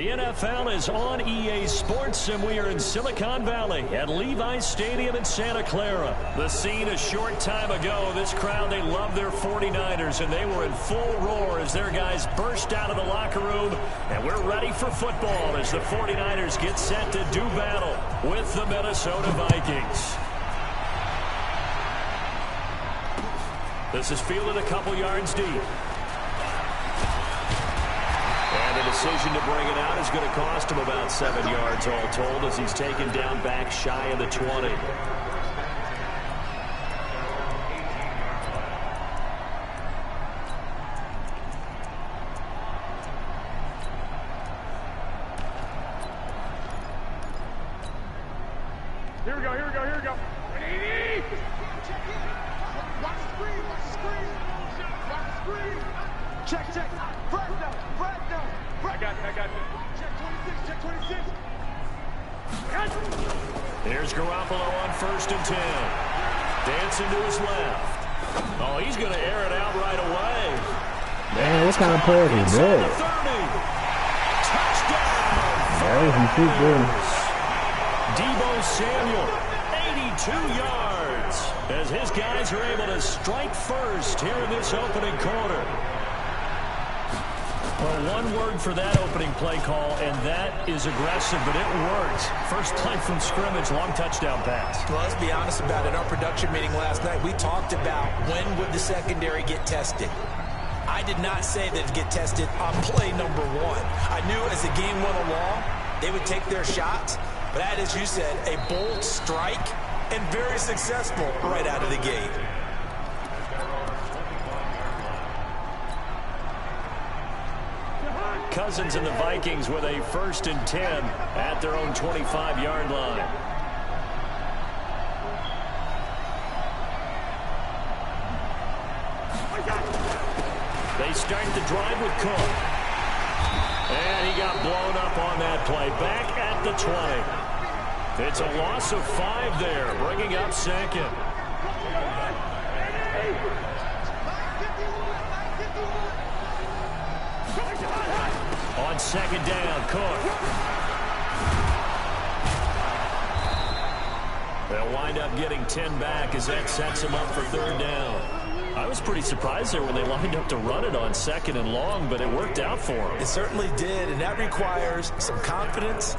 The NFL is on EA Sports, and we are in Silicon Valley at Levi's Stadium in Santa Clara. The scene a short time ago. This crowd, they love their 49ers, and they were in full roar as their guys burst out of the locker room. And we're ready for football as the 49ers get set to do battle with the Minnesota Vikings. This is fielded a couple yards deep. And the decision to bring it out is going to cost him about 7 yards all told as he's taken down back shy of the 20. Here we go, here we go, here we go. Watch the screen, watch the screen. Watch the screen. Check, check. Fred down, Fred down. I got you. Check 26, check 26. Here's Garoppolo on 1st and 10. Dancing to his left. Oh, he's going to air it out right away. Man, what kind of player is that? Touchdown. He keep doing. Deebo Samuel, 82 yards, as his guys are able to strike first here in this opening quarter. Well, one word for that opening play call, and that is aggressive, but it worked. First play from scrimmage, long touchdown pass. Well, let's be honest about it. In our production meeting last night, we talked about when would the secondary get tested. I did not say they'd get tested on play number 1. I knew as the game went along, they would take their shots. But that, as you said, a bold strike and very successful right out of the gate. Cousins and the Vikings with a 1st and 10 at their own 25-yard line. They start the drive with Cook. And he got blown up on that play. Back at the 20. It's a loss of 5 there, bringing up 2nd. On 2nd down, Cook. They'll wind up getting 10 back as that sets him up for 3rd down. I was pretty surprised there when they lined up to run it on 2nd and long, but it worked out for them. It certainly did, and that requires some confidence,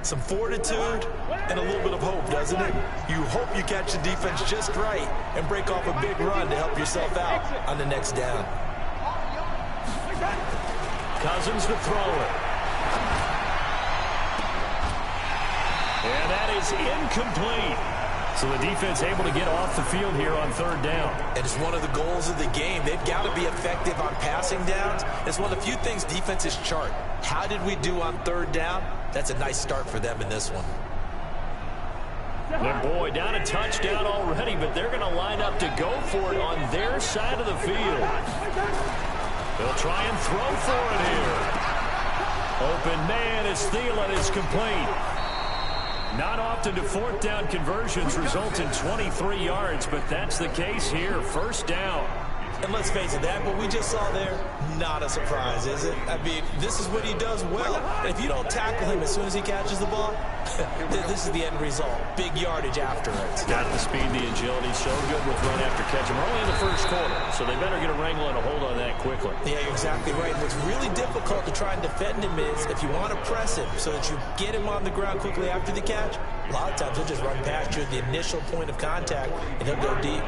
some fortitude, and a little bit of hope, doesn't it? You hope you catch the defense just right and break off a big run to help yourself out on the next down. Cousins to throw it. And that is incomplete. So the defense able to get off the field here on 3rd down. And it's one of the goals of the game. They've got to be effective on passing downs. It's one of the few things defenses chart. How did we do on 3rd down? That's a nice start for them in this one. And boy, down a touchdown already, but they're going to line up to go for it on their side of the field. They'll try and throw for it here. Open man as Thielen is complete. Not often do 4th down conversions result in 23 yards, but that's the case here. 1st down. And let's face it, that what we just saw there, not a surprise, is it? I mean, this is what he does well. And if you don't tackle him as soon as he catches the ball, this is the end result. Big yardage after it. Got the speed, the agility, so good with run after catch. We're only in the 1st quarter, so they better get a wrangle and a hold on that quickly. Yeah, you're exactly right. And what's really difficult to try and defend him is if you want to press him so that you get him on the ground quickly after the catch, a lot of times he'll just run past you at the initial point of contact, and he'll go deep.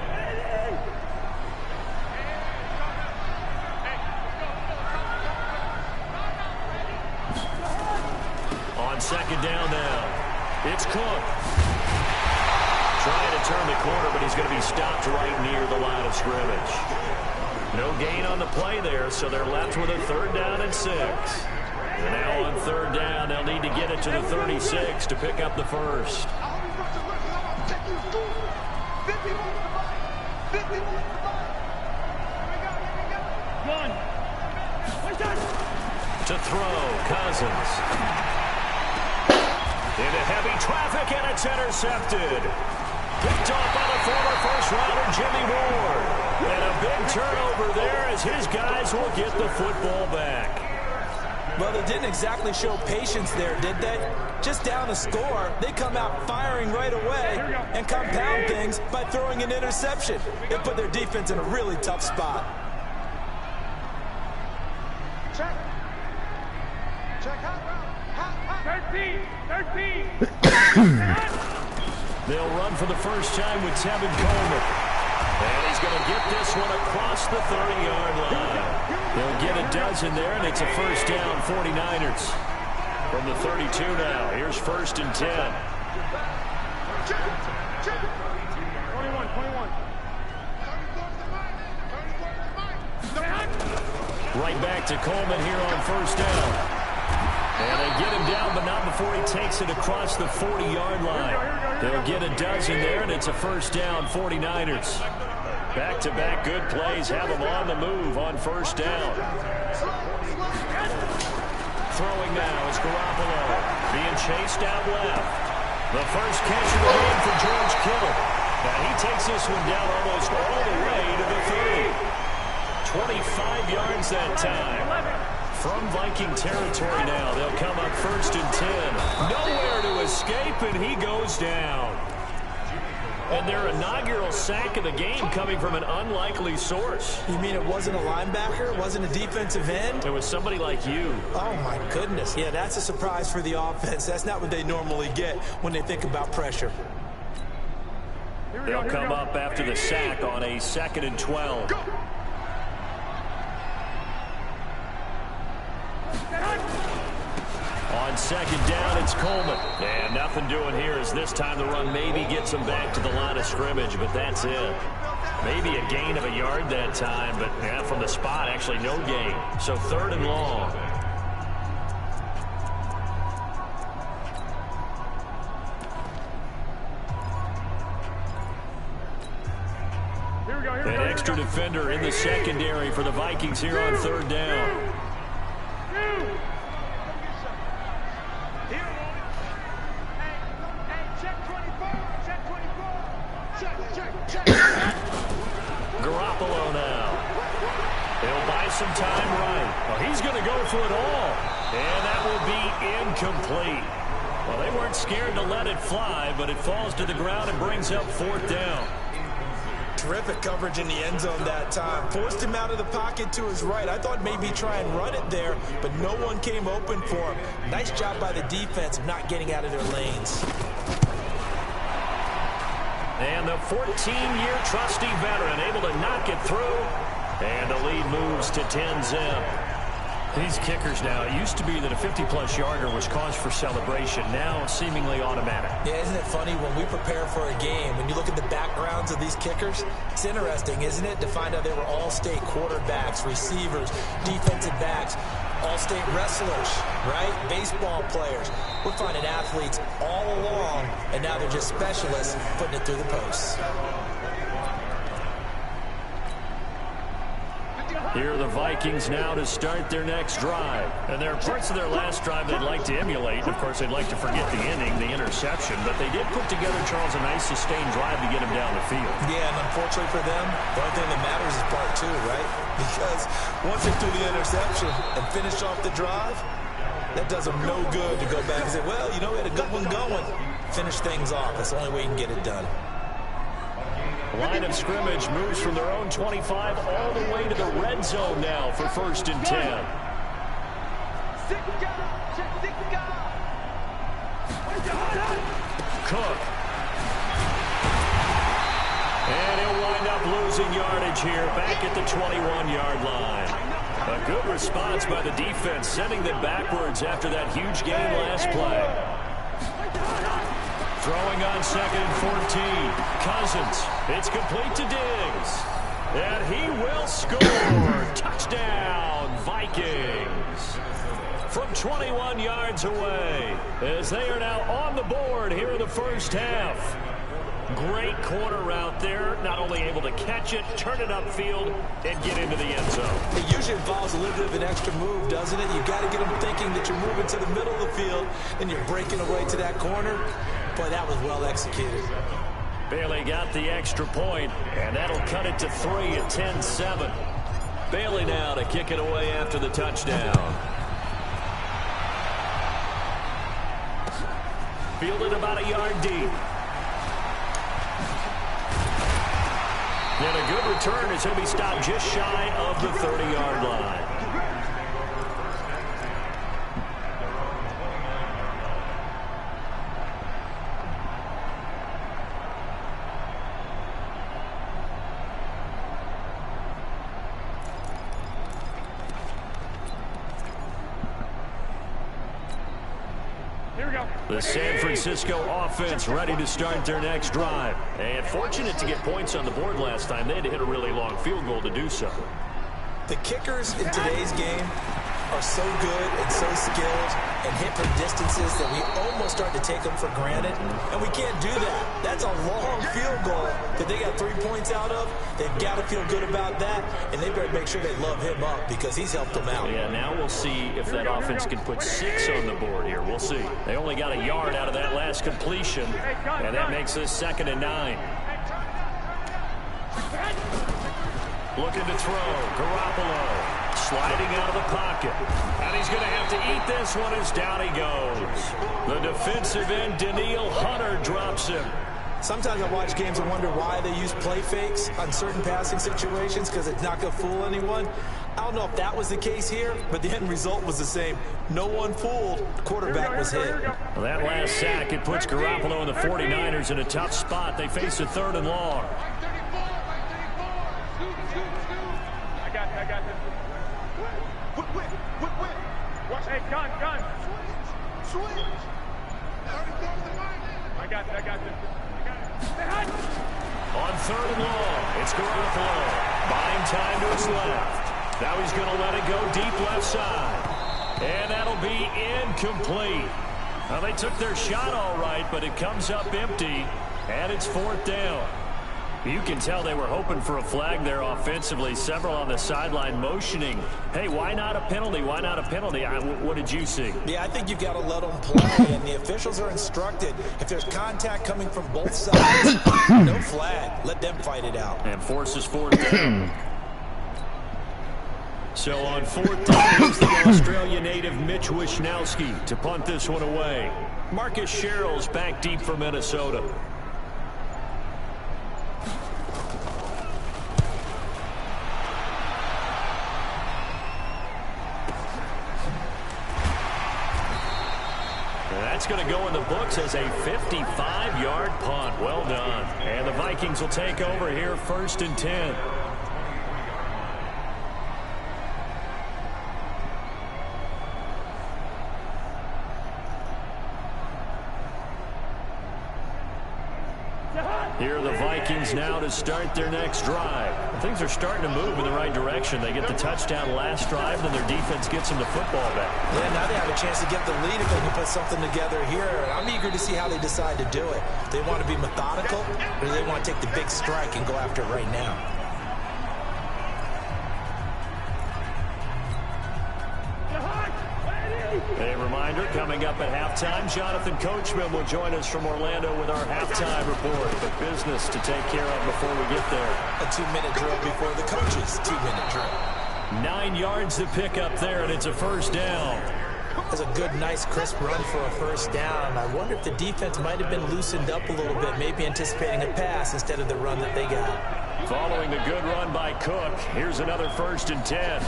On 2nd down now, it's Cook. Trying to turn the corner, but he's going to be stopped right near the line of scrimmage. No gain on the play there, so they're left with a 3rd down and 6. And now on 3rd down, they'll need to get it to the 36 to pick up the 1st. To throw, Cousins. Into heavy traffic, and it's intercepted. Picked off by the former first-rounder Jimmy Ward. And a big turnover there as his guys will get the football back. Well, they didn't exactly show patience there, did they? Just down a score, they come out firing right away and compound things by throwing an interception. They put their defense in a really tough spot. Check. Check. Hot. 13. They'll run for the first time with Tevin Coleman. And he's going to get this one across the 30-yard line. They'll get a dozen there, and it's a first down, 49ers. From the 32 now, here's 1st and 10. Check. 21. Right back to Coleman here on 1st down. And they get him down, but not before he takes it across the 40-yard line. They'll get a dozen there, and it's a first down, 49ers. Back-to-back good plays have them on the move on 1st down. Throwing now is Garoppolo, being chased out left. The first catch of the game for George Kittle. Now he takes this one down almost all the way to the 30. 25 yards that time. From Viking territory now, they'll come up 1st and 10. Nowhere to escape, and he goes down. And their inaugural sack of the game coming from an unlikely source. You mean it wasn't a linebacker? It wasn't a defensive end? It was somebody like you. Oh, my goodness. Yeah, that's a surprise for the offense. That's not what they normally get when they think about pressure. They'll come up after the sack on a 2nd and 12. Go. On 2nd down, it's Coleman. And nothing doing here as this time the run maybe gets him back to the line of scrimmage, but that's it. Maybe a gain of a yard that time, but yeah, from the spot, actually no gain. So 3rd and long. An extra defender in the secondary for the Vikings here on 3rd down. Garoppolo now. He'll buy some time right. Well, he's going to go for it all. And that will be incomplete. Well, they weren't scared to let it fly, but it falls to the ground and brings up 4th down. Terrific coverage in the end zone that time. Forced him out of the pocket to his right. I thought maybe try and run it there, but no one came open for him. Nice job by the defense of not getting out of their lanes. And the 14-year trusty veteran able to knock it through. And the lead moves to 10-zip. These kickers now, it used to be that a 50-plus yarder was cause for celebration. Now seemingly automatic. Yeah, isn't it funny when we prepare for a game, when you look at the backgrounds of these kickers, it's interesting, isn't it, to find out they were all-state quarterbacks, receivers, defensive backs, all-state wrestlers, right? Baseball players. We're finding athletes all along, and now they're just specialists putting it through the posts. Here are the Vikings now to start their next drive. And there are parts of their last drive they'd like to emulate. Of course, they'd like to forget the inning, the interception. But they did put together, Charles, a nice sustained drive to get him down the field. Yeah, and unfortunately for them, the only thing that matters is part 2, right? Because once they threw the interception and finished off the drive, that does them no good to go back and say, well, you know, we had a good one going. Finish things off. That's the only way you can get it done. Line of scrimmage moves from their own 25 all the way to the red zone now for 1st and 10. Cook. And he'll wind up losing yardage here back at the 21-yard line. A good response by the defense, sending them backwards after that huge gain last play. Throwing on 2nd and 14. Cousins. It's complete to Diggs. And he will score. Touchdown, Vikings. From 21 yards away, as they are now on the board here in the first half. Great corner route there. Not only able to catch it, turn it upfield, and get into the end zone. It usually involves a little bit of an extra move, doesn't it? You've got to get them thinking that you're moving to the middle of the field and you're breaking away to that corner. Boy, that was well executed. Bailey got the extra point, and that'll cut it to 3 at 10-7. Bailey now to kick it away after the touchdown. Fielded about a yard deep. And a good return is going to be stopped just shy of the 30-yard line. The San Francisco offense ready to start their next drive. And fortunate to get points on the board last time. They had to hit a really long field goal to do so. The kickers in today's game are so good and so skilled and hit from distances that we almost start to take them for granted. And we can't do that. That's a long field goal that they got 3 points out of. They've got to feel good about that. And they better make sure they love him up because he's helped them out. Yeah, now we'll see if that offense can put 6 on the board here. We'll see. They only got a yard out of that last completion. And that makes this 2nd and 9. Looking to throw. Garoppolo. Sliding out of the pocket. And he's going to have to eat this one as down he goes. The defensive end, Danielle Hunter, drops him. Sometimes I watch games and wonder why they use play fakes on certain passing situations because it's not going to fool anyone. I don't know if that was the case here, but the end result was the same. No one fooled. The quarterback was hit. Well, that last sack, it puts Garoppolo and the 49ers in a tough spot. They face a 3rd and long. I got this. Watch, hey, gun. Switch. I got this. On 3rd and long, it's Garoppolo. Buying time to his left. Now he's going to let it go deep left side. And that'll be incomplete. Well, they took their shot all right, but it comes up empty. And it's 4th down. You can tell they were hoping for a flag there offensively. Several on the sideline motioning. Hey, why not a penalty? Why not a penalty? What did you see? Yeah, I think you've got to let them play, and the officials are instructed. If there's contact coming from both sides, no flag. Let them fight it out. And forces 4th down. So on 4th down, it's the Australia native Mitch Wishnowski to punt this one away. Marcus Sherrill's back deep for Minnesota. That's going to go in the books as a 55-yard punt. Well done. And the Vikings will take over here 1st and 10. Here are the Vikings now to start their next drive. Things are starting to move in the right direction. They get the touchdown last drive, then their defense gets them the football back. Yeah, now they have a chance to get the lead if they can put something together here. I'm eager to see how they decide to do it. They want to be methodical, or do they want to take the big strike and go after it right now? A reminder, coming up at halftime, Jonathan Coachman will join us from Orlando with our halftime report. But business to take care of before we get there. A 2-minute drill before the coaches' 2-minute drill. 9 yards to pick up there, and it's a 1st down. That's a good, nice, crisp run for a 1st down. I wonder if the defense might have been loosened up a little bit, maybe anticipating a pass instead of the run that they got. Following the good run by Cook, here's another 1st and 10.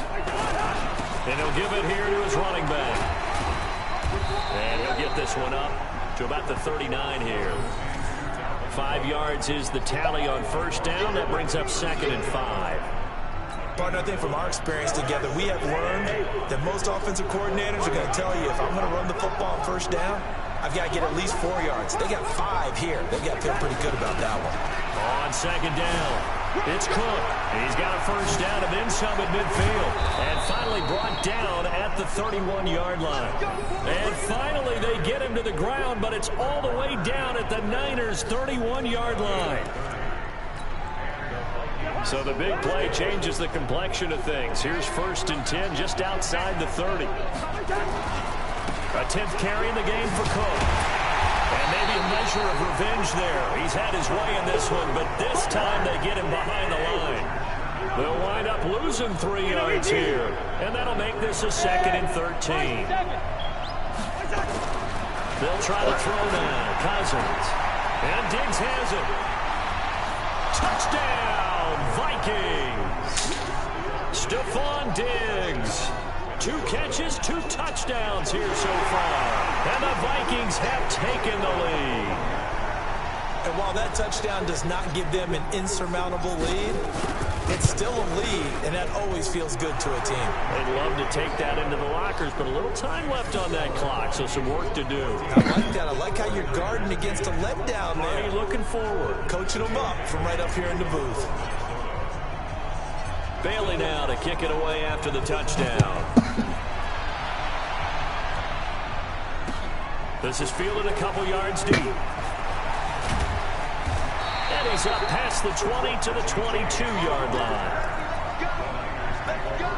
And he'll give it here to his running back. And he'll get this one up to about the 39 here. 5 yards is the tally on 1st down. That brings up 2nd and 5. Partner, I think from our experience together, we have learned that most offensive coordinators are going to tell you, if I'm going to run the football on 1st down, I've got to get at least 4 yards. They got 5 here. They've got to feel pretty good about that one. On 2nd down, it's Cook. He's got a 1st down and then some at midfield. And finally brought down at the 31-yard line. And finally they get him to the ground, but it's all the way down at the Niners' 31-yard line. So the big play changes the complexion of things. Here's 1st and 10 just outside the 30. A 10th carry in the game for Cook. And maybe a measure of revenge there. He's had his way in this one, but this time they get him behind the line. They'll wind up losing 3 yards here. And that'll make this a 2nd and 13. They'll try to throw now. Cousins. And Diggs has it. Touchdown, Vikings. Stephon Diggs. 2 catches, 2 touchdowns here so far. And the Vikings have taken the lead. And while that touchdown does not give them an insurmountable lead, it's still a lead, and that always feels good to a team. They'd love to take that into the lockers, but a little time left on that clock, so some work to do. I like that. I like how you're guarding against a letdown there. Already looking forward. Coaching them up from right up here in the booth. Bailey now to kick it away after the touchdown. This is fielded a couple yards deep. And he's up past the 20 to the 22-yard line. Let's go.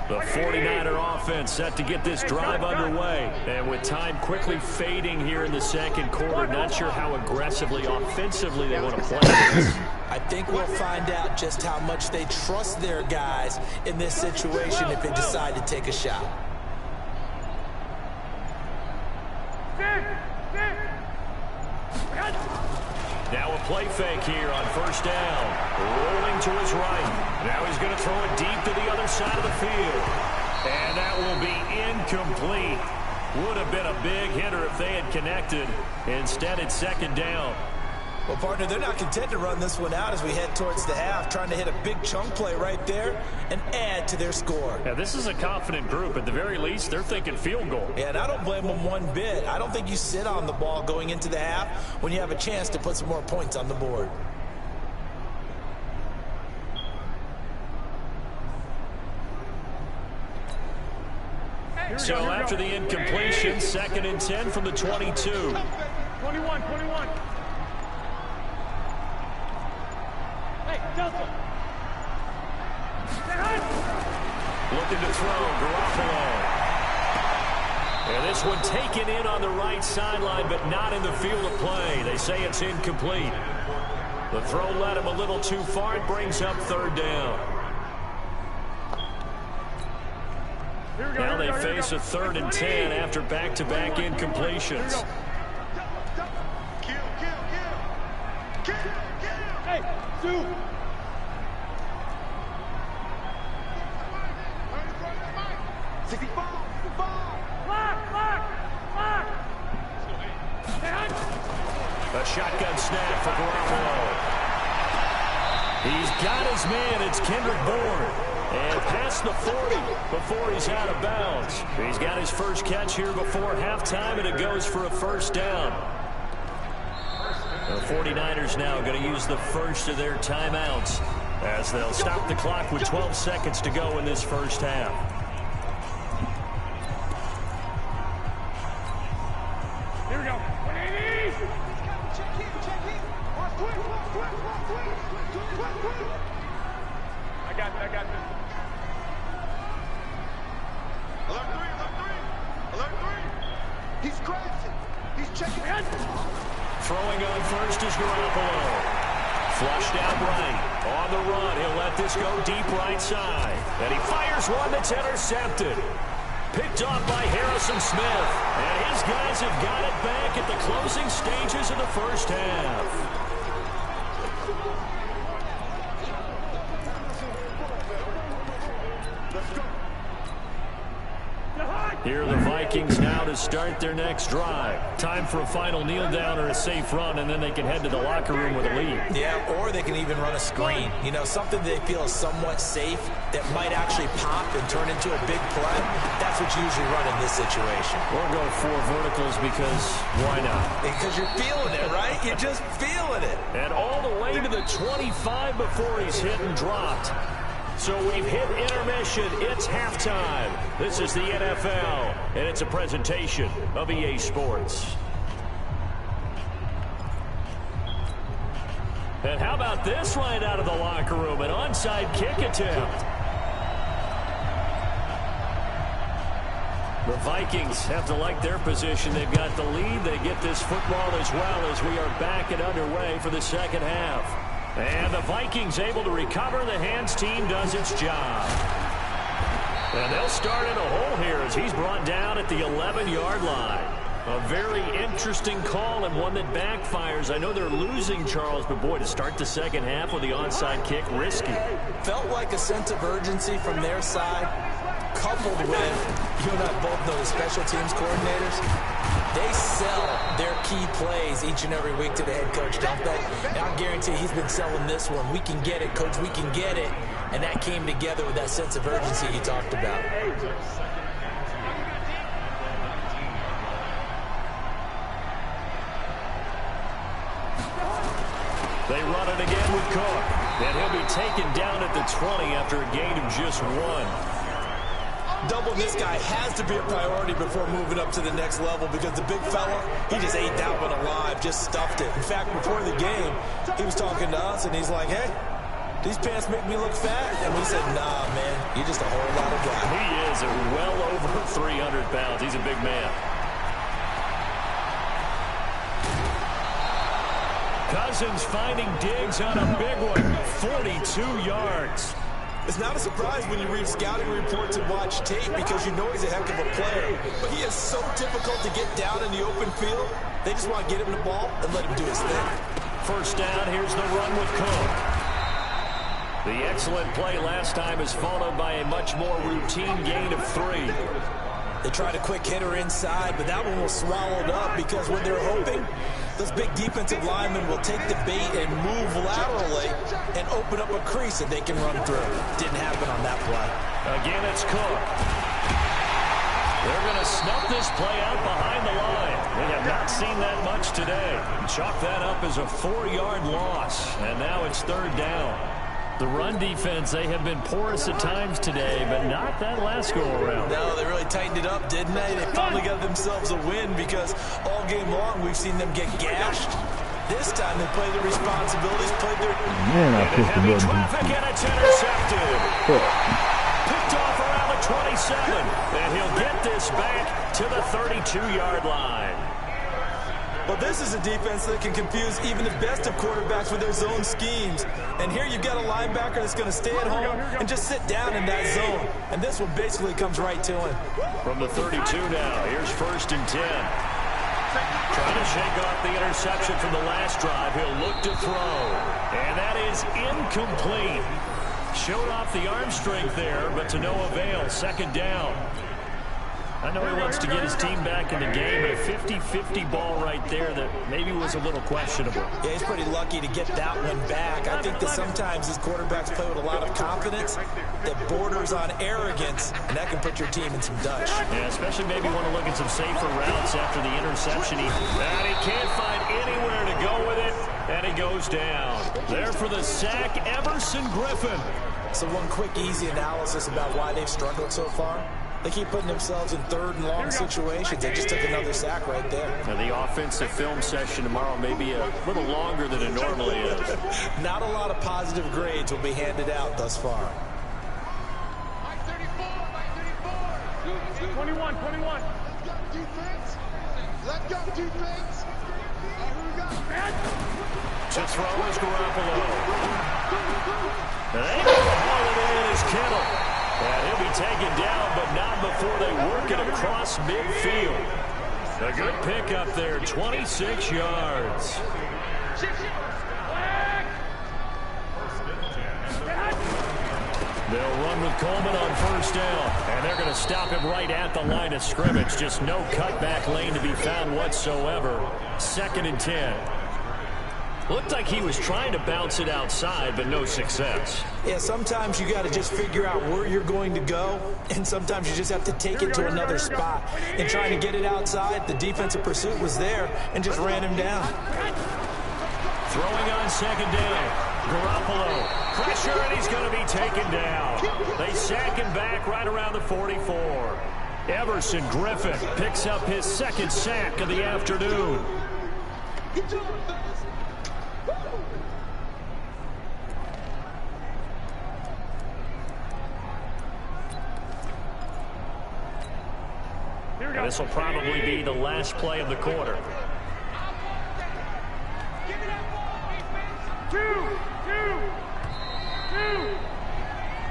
The 49er offense set to get this drive underway. And with time quickly fading here in the second quarter, not sure how aggressively, offensively they want to play this. I think we'll find out just how much they trust their guys in this situation if they decide to take a shot. Now a play fake here on first down. Rolling to his right. Now he's going to throw it deep to the other side of the field. And that will be incomplete. Would have been a big hitter if they had connected. Instead, it's second down. Well, partner, they're not content to run this one out as we head towards the half, trying to hit a big chunk play right there and add to their score. Yeah, this is a confident group. At the very least, they're thinking field goal. Yeah, and I don't blame them one bit. I don't think you sit on the ball going into the half when you have a chance to put some more points on the board. So after the incompletion, 2nd and 10 from the 22. 21. Hey, Delta. Looking to throw, Garoppolo. And this one taken in on the right sideline, but not in the field of play. They say it's incomplete. The throw led him a little too far. It brings up 3rd down. Now they face a 3rd and 10 after back-to-back incompletions. Kill. Hey, Sue. A shotgun snap for Garoppolo. He's got his man. It's Kendrick Bourne. And past the 40 before he's out of bounds. He's got his first catch here before halftime, and it goes for a first down. The 49ers now going to use the first of their timeouts as they'll stop the clock with 12 seconds to go in this first half. Here we go. 180. Check in. Quick. I got this. Alert 3. He's crashing. He's checking in. Throwing on first is Garoppolo. Flushed out right. On the run, he'll let this go deep right side. And he fires one that's intercepted. Picked off by Harrison Smith. And his guys have got it back at the closing stages of the first half. Here are the Vikings now to start their next drive. Time for a final kneel down or a safe run, and then they can head to the locker room with a lead. Yeah, or they can even run a screen. You know, something they feel is somewhat safe that might actually pop and turn into a big play. That's what you usually run in this situation. Or go 4 verticals because why not? Because you're feeling it, right? You're just feeling it. And all the way to the 25 before he's hit and dropped. So we've hit intermission. It's halftime. This is the NFL, and it's a presentation of EA Sports. And how about this right out of the locker room? An onside kick attempt. The Vikings have to like their position. They've got the lead. They get this football as well as we are back and underway for the second half. And the Vikings able to recover. The hands team does its job. And they'll start in a hole here as he's brought down at the 11-yard line. A very interesting call and one that backfires. I know they're losing, Charles, but boy, to start the second half with the onside kick, risky. Felt like a sense of urgency from their side, coupled with, you and I both know the special teams coordinators. They sell their key plays each and every week to the head coach, don't they? And I guarantee he's been selling this one. We can get it, coach, we can get it. And that came together with that sense of urgency you talked about. They run it again with Cook. And he'll be taken down at the 20 after a gain of just 1. Doubling this guy has to be a priority before moving up to the next level because the big fella, he just ate that one alive, just stuffed it. In fact, before the game, he was talking to us, and he's like, hey, these pants make me look fat. And we said, nah, man, you're just a whole lot of guy. He is well over 300 pounds. He's a big man. Cousins finding Diggs on a big one, 42 yards. It's not a surprise when you read scouting reports and watch tape because you know he's a heck of a player. But he is so difficult to get down in the open field. They just want to get him the ball and let him do his thing. First down, here's the run with Cook. The excellent play last time is followed by a much more routine gain of 3. They tried a quick hitter inside, but that one was swallowed up because what they're hoping, those big defensive linemen will take the bait and move laterally and open up a crease that they can run through. Didn't happen on that play. Again, it's Cook. They're going to snuff this play out behind the line. They have not seen that much today. Chalk that up as a 4-yard loss, and now it's 3rd down. The run defense, they have been porous at times today, but not that last go-around. No, they really tightened it up, didn't they? They finally got themselves a win because all game long we've seen them get gashed. This time they played their responsibilities, played their... Man, I pushed the heavy button. traffic, and it's intercepted. Picked off around the 27, and he'll get this back to the 32-yard line. Well, this is a defense that can confuse even the best of quarterbacks with their zone schemes. And here you've got a linebacker that's going to stay at home and just sit down in that zone. And this one basically comes right to him. From the 32 now, here's 1st and 10. Trying to shake off the interception from the last drive. He'll look to throw. And that is incomplete. Showed off the arm strength there, but to no avail. 2nd down. I know he wants to get his team back in the game, but a 50-50 ball right there that maybe was a little questionable. Yeah, he's pretty lucky to get that one back. I think that sometimes these quarterbacks play with a lot of confidence that borders on arrogance, and that can put your team in some Dutch. Yeah, especially maybe want to look at some safer routes after the interception. And he can't find anywhere to go with it, and he goes down. There for the sack, Everson Griffin. So one quick, easy analysis about why they've struggled so far. They keep putting themselves in 3rd and long situations. They just took another sack right there. Now the offensive film session tomorrow may be a little longer than it normally is. Not a lot of positive grades will be handed out thus far. 21. Let's go, defense. Let's go, defense. To throw is Garoppolo. And they haul it in as Kittle. And he'll be taken down, but not before they work it across midfield. A good pick up there, 26 yards. They'll run with Coleman on 1st down, and they're going to stop him right at the line of scrimmage. Just no cutback lane to be found whatsoever. 2nd and 10. Looked like he was trying to bounce it outside, but no success. Yeah, sometimes you got to just figure out where you're going to go, and sometimes you just have to take it to another spot. And trying to get it outside, the defensive pursuit was there and just ran him down. Throwing on 2nd down. Garoppolo. Pressure, and he's going to be taken down. They sack him back right around the 44. Everson Griffin picks up his 2nd sack of the afternoon. And this will probably be the last play of the quarter.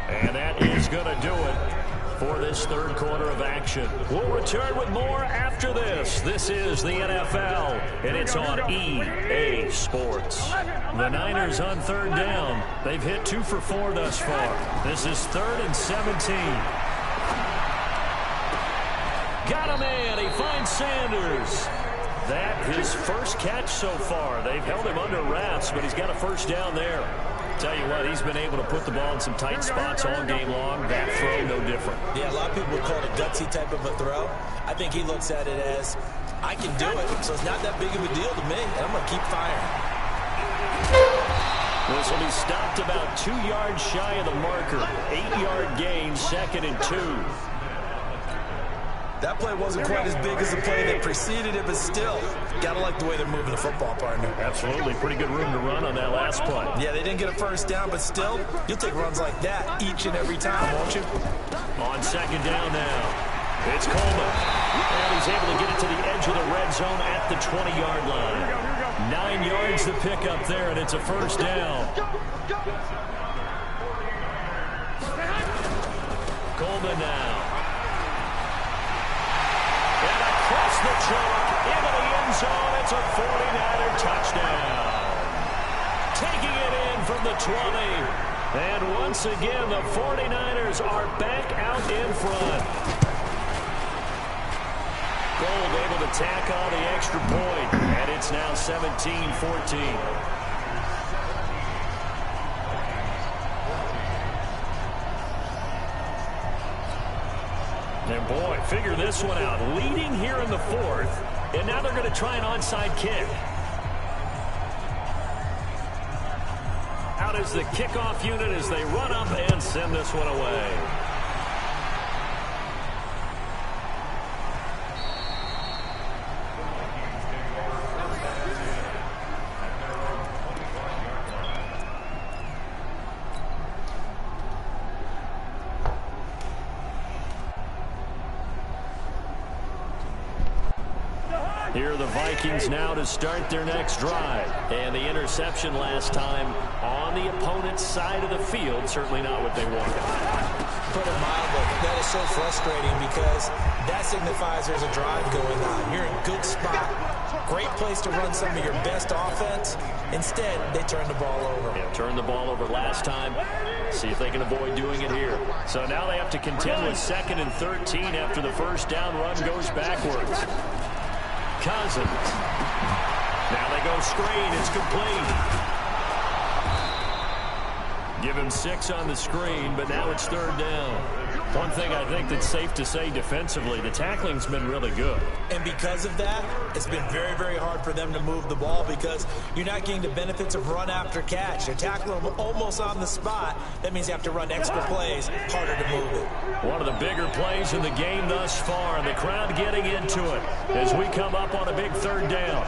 And that is going to do it for this third quarter of action. We'll return with more after this. This is the NFL, and it's on EA Sports. The Niners on third down. They've hit 2 for 4 thus far. This is 3rd and 17. Got a man. He finds Sanders. That his first catch so far. They've held him under wraps, but he's got a first down there. Tell you what, he's been able to put the ball in some tight spots all game long. That throw, no different. Yeah, a lot of people would call it a gutsy type of a throw. I think he looks at it as, I can do it, so it's not that big of a deal to me, and I'm going to keep firing. This will be stopped about 2 yards shy of the marker. 8-yard gain, 2nd and 2. That play wasn't quite as big as the play that preceded it, but still, got to like the way they're moving the football, partner. Absolutely. Pretty good room to run on that last play. Yeah, they didn't get a first down, but still, you'll take runs like that each and every time, won't you? On 2nd down now, it's Coleman. And he's able to get it to the edge of the red zone at the 20-yard line. 9 yards to pick up there, and it's a first down. Coleman now. And across the chalk, into the end zone, it's a 49er touchdown. Taking it in from the 20. And once again, the 49ers are back out in front. Gold able to tack on the extra point, and it's now 17-14. And boy, figure this one out. Leading here in the 4th, and now they're going to try an onside kick. Out is the kickoff unit as they run up and send this one away. Here are the Vikings now to start their next drive. And the interception last time on the opponent's side of the field, certainly not what they wanted. Put it mildly, that is so frustrating because that signifies there's a drive going on. You're in a good spot, great place to run some of your best offense. Instead, they turn the ball over. Yeah, turned the ball over last time. See if they can avoid doing it here. So now they have to contend with 2nd and 13 after the first down run goes backwards. Cousins. Now they go screen. It's complete. Give him 6 on the screen, but now it's 3rd down. One thing I think that's safe to say defensively, the tackling's been really good. And because of that, it's been very, very hard for them to move the ball because you're not getting the benefits of run after catch. You're tackling them almost on the spot. That means you have to run extra plays, harder to move it. One of the bigger plays in the game thus far, and the crowd getting into it as we come up on a big 3rd down.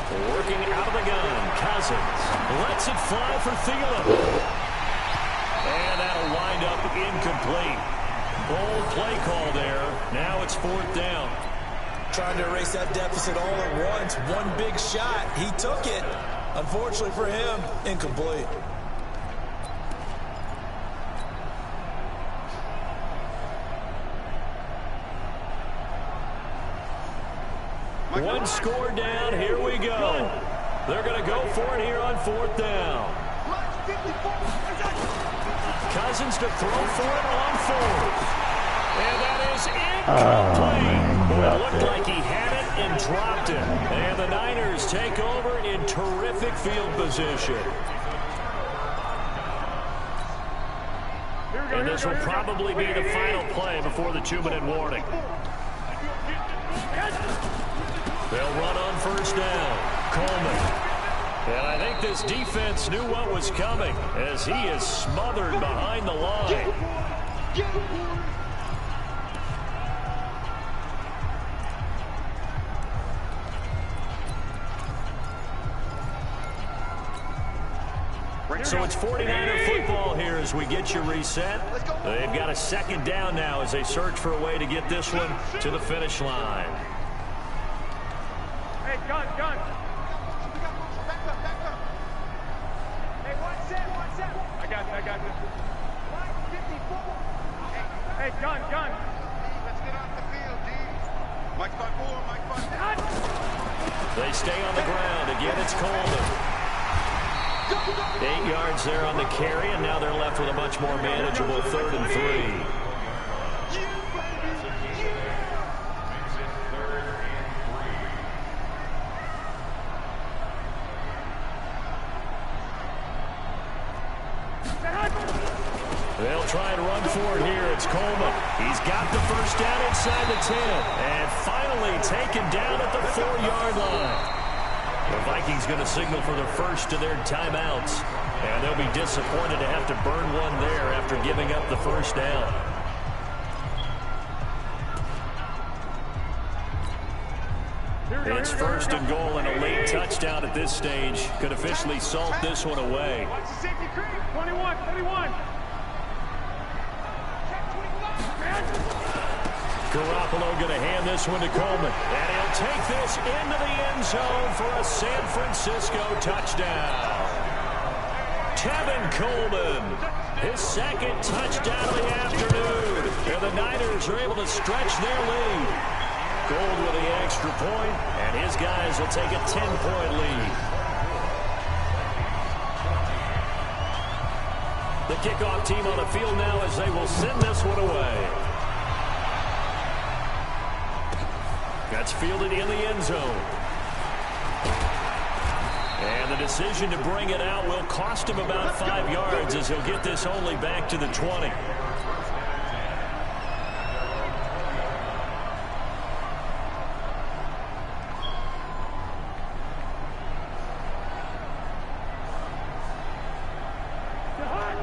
Working out of the gun, Cousins lets it fly for Thielen. And that'll wind up incomplete. Bold play call there. Now it's 4th down. Trying to erase that deficit all at once. One big shot. He took it. Unfortunately for him, incomplete. One score down. Here we go. They're going to go for it here on 4th down. Cousins to throw for it on 4th. And that is incomplete. Well, it looked like he had it and dropped it. And the Niners take over in terrific field position. And this will probably be the final play before the 2-minute warning. They'll run on 1st down. Coleman. And I think this defense knew what was coming as he is smothered behind the line. So it's 49er football here as we get you reset. They've got a second down now as they search for a way to get this one to the finish line. Hey, gun. Hey, one set. I got you. Right, 54. Hey, gun. Let's get off the field, D. Mike 5-4. They stay on the ground. Again, it's Coleman. 8 yards there on the carry, and now they're left with a much more manageable 3rd and 3. They'll try and run for it here. It's Coleman. He's got the first down inside the 10. And finally taken down at the 4-yard line. The Vikings going to signal for the first of their timeouts. And they'll be disappointed to have to burn one there after giving up the first down. It's 1st and goal, and a late touchdown at this stage could officially salt this one away. 21. Garoppolo going to hand this one to Coleman. And he'll take this into the end zone for a San Francisco touchdown. Tevin Coleman, his second touchdown of the afternoon. And the Niners are able to stretch their lead. Gold with the extra point, and his guys will take a 10-point lead. The kickoff team on the field now as they will send this one away. That's fielded in the end zone. And the decision to bring it out will cost him about 5 yards as he'll get this only back to the 20.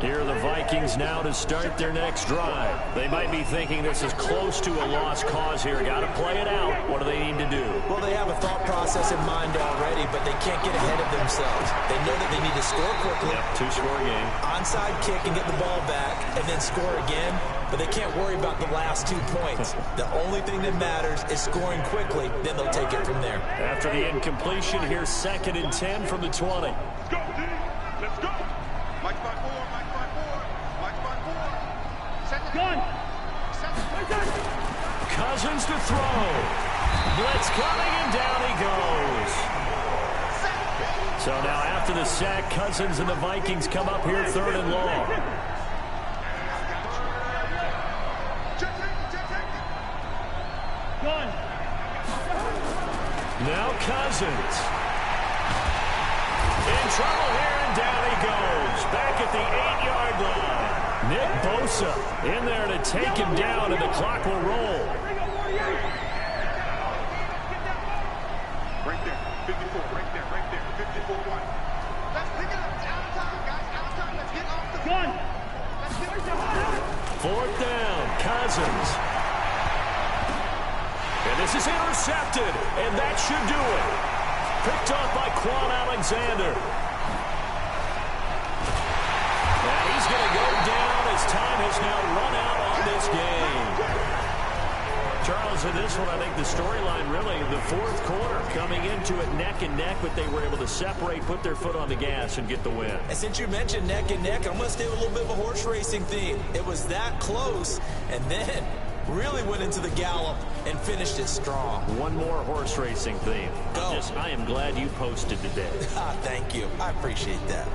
Here are the Vikings now to start their next drive. They might be thinking this is close to a lost cause here. Got to play it out. What do they need to do? Well, they have a thought process in mind already, but they can't get ahead of themselves. They know that they need to score quickly. Yep, 2-score game. Onside kick and get the ball back and then score again, but they can't worry about the last 2 points. The only thing that matters is scoring quickly, then they'll take it from there. After the incompletion, here's 2nd and 10 from the 20. Let's go, D. Let's go. Mike 5-4. Gun. Cousins to throw. Blitz coming, and down he goes. So now after the sack, Cousins and the Vikings come up here 3rd and long. Gun. Now Cousins. In trouble here, and down he goes. Back at the 8-yard line. Nick Bosa in there to take him down, and the clock will roll. Right there, 54, right there, 54-1. Let's pick it up. It's out of time, guys. Out of time. Let's get off the gun. Let's get off the 4th down, Cousins. And this is intercepted, and that should do it. Picked off by Quan Alexander. And he's going to go down as time has now run out on this game. Charles, in this one, I think the storyline really, the 4th quarter, coming into it neck and neck, but they were able to separate, put their foot on the gas, and get the win. And since you mentioned neck and neck, I'm going to stay with a little bit of a horse racing theme. It was that close, and then really went into the gallop and finished it strong. One more horse racing theme. Go. I am glad you posted today. Thank you. I appreciate that.